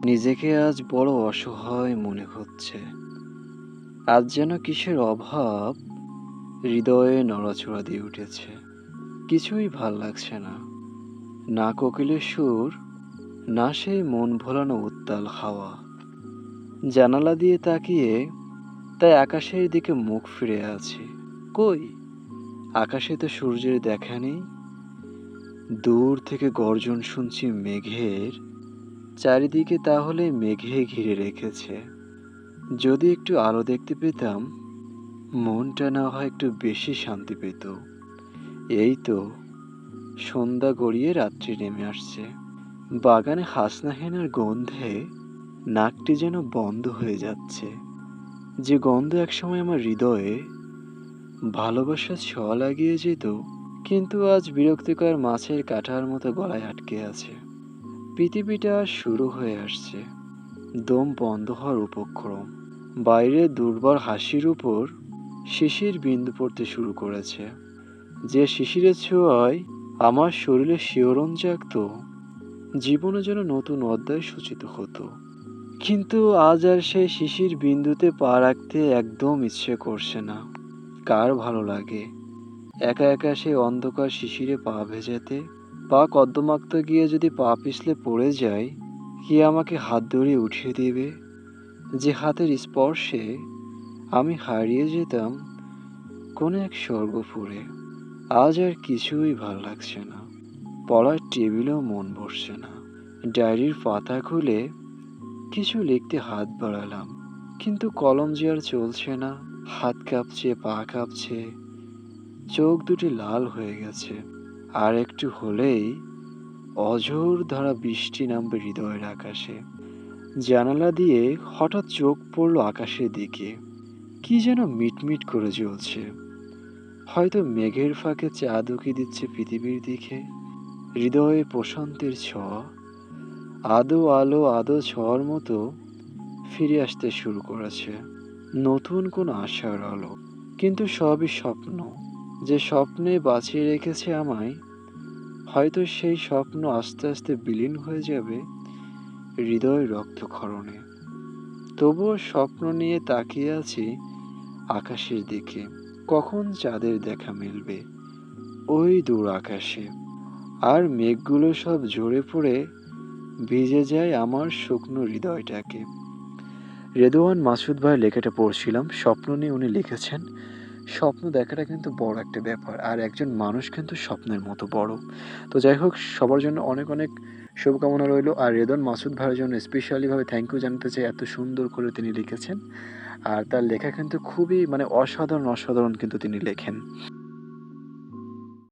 নিজেকে আজ বড় অসহায় মনে হচ্ছে। আজ যেন কিসের অভাব হৃদয়ে নড়াচড়া দিয়ে উঠেছে। কিছুই ভাল লাগছে না। না কোকিলের সুর, না সেই মন ভোলানো উত্তাল হাওয়া। জানালা দিয়ে তাকিয়ে তাই আকাশের দিকে মুখ ফিরে আছি। কই, আকাশে তো সূর্যের দেখা নেই। দূর থেকে গর্জন শুনছি মেঘের, চারিদিকে তাহলে মেঘে ঘিরে রেখেছে। যদি একটু আলো দেখতে পেতাম, মনটা না হয় একটু বেশি শান্তি পেত। এই তো সন্ধ্যা গড়িয়ে রাত্রি নেমে আসছে। বাগানে হাসনা হেনার গন্ধে নাকটি যেন বন্ধ হয়ে যাচ্ছে। যে গন্ধ একসময় আমার হৃদয়ে ভালোবাসার ছোঁয়া লাগিয়ে যেত, কিন্তু আজ বিরক্তিকর মাছের কাঁটার মতো গলায় আটকে আছে। পৃথিবীটা শুরু হয়ে আসছে, দম বন্ধ হওয়ার উপক্রম। বাইরে দুর্বার হাসির উপর শিশির বিন্দু পড়তে শুরু করেছে। যে শিশিরের ছোঁয়ায় আমার শরীরে শিহরণ জাগত, জীবনে যেন নতুন অধ্যায় সূচিত হতো। কিন্তু আজ আর সেই শিশির বিন্দুতে পা রাখতে একদম ইচ্ছে করছে না। কার ভালো লাগে একা একা সেই অন্ধকার শিশিরে পা ভেজাতে? পা কদ্দমাক্ত গিয়ে যদি পা পিছলে পড়ে যায়, কে আমাকে হাত ধরিয়ে উঠিয়ে দেবে? যে হাতের স্পর্শে আমি হারিয়ে যেতাম কোনো এক স্বর্গপুরে। আজ আর কিছুই ভাল লাগছে না। পড়ার টেবিলেও মন বসছে না। ডায়েরির পাতা খুলে কিছু লিখতে হাত বাড়ালাম, কিন্তু কলম যে আর চলছে না। হাত কাঁপছে, পা কাঁপছে, চোখ দুটি লাল হয়ে গেছে। আর একটু হলেই অঝোর ধারা বৃষ্টি নামবে হৃদয়ের আকাশে। জানালা দিয়ে হঠাৎ চোখ পড়ল আকাশের দিকে। কি যেন মিটমিট করে জ্বলছে। হয়তো মেঘের ফাঁকে চাঁদ উঁকি দিচ্ছে পৃথিবীর দিকে। হৃদয়ে প্রশান্তের ছোঁয়া, আদো আলো আদো ছোঁয়ার মতো ফিরে আসতে শুরু করেছে। নতুন কোন আশার আলো। কিন্তু সবই স্বপ্ন। যে স্বপ্নে বাঁচিয়ে রেখেছে আমায়, হয়তো সেই স্বপ্ন আস্তে আস্তে বিলীন হয়ে যাবে হৃদয় রক্তক্ষরণে। তবুও স্বপ্ন নিয়ে তাকিয়ে আছি আকাশের দিকে। কখন চাঁদের দেখা মিলবে ওই দূর আকাশে, আর মেঘগুলো সব ঝরে পড়ে ভিজে যায় আমার শুকনো হৃদয়টাকে। রেদওয়ান মাসুদ ভাইয়ের লেখাটা পড়ছিলাম। স্বপ্ন নিয়ে উনি লিখেছেন, স্বপ্ন দেখাটা কিন্তু বড় একটা ব্যাপার। আর একজন মানুষ কিন্তু স্বপ্নের মতো বড়। তো যাই হোক, সবার জন্য অনেক অনেক শুভকামনা রইলো। আর রেদওয়ান মাসুদ ভাইয়ের জন্য স্পেশালিভাবে থ্যাংক ইউ জানাতে চাই, এত সুন্দর করে তিনি লিখেছেন। আর তার লেখা কিন্তু খুবই অসাধারণ, অসাধারণ কিন্তু তিনি লেখেন।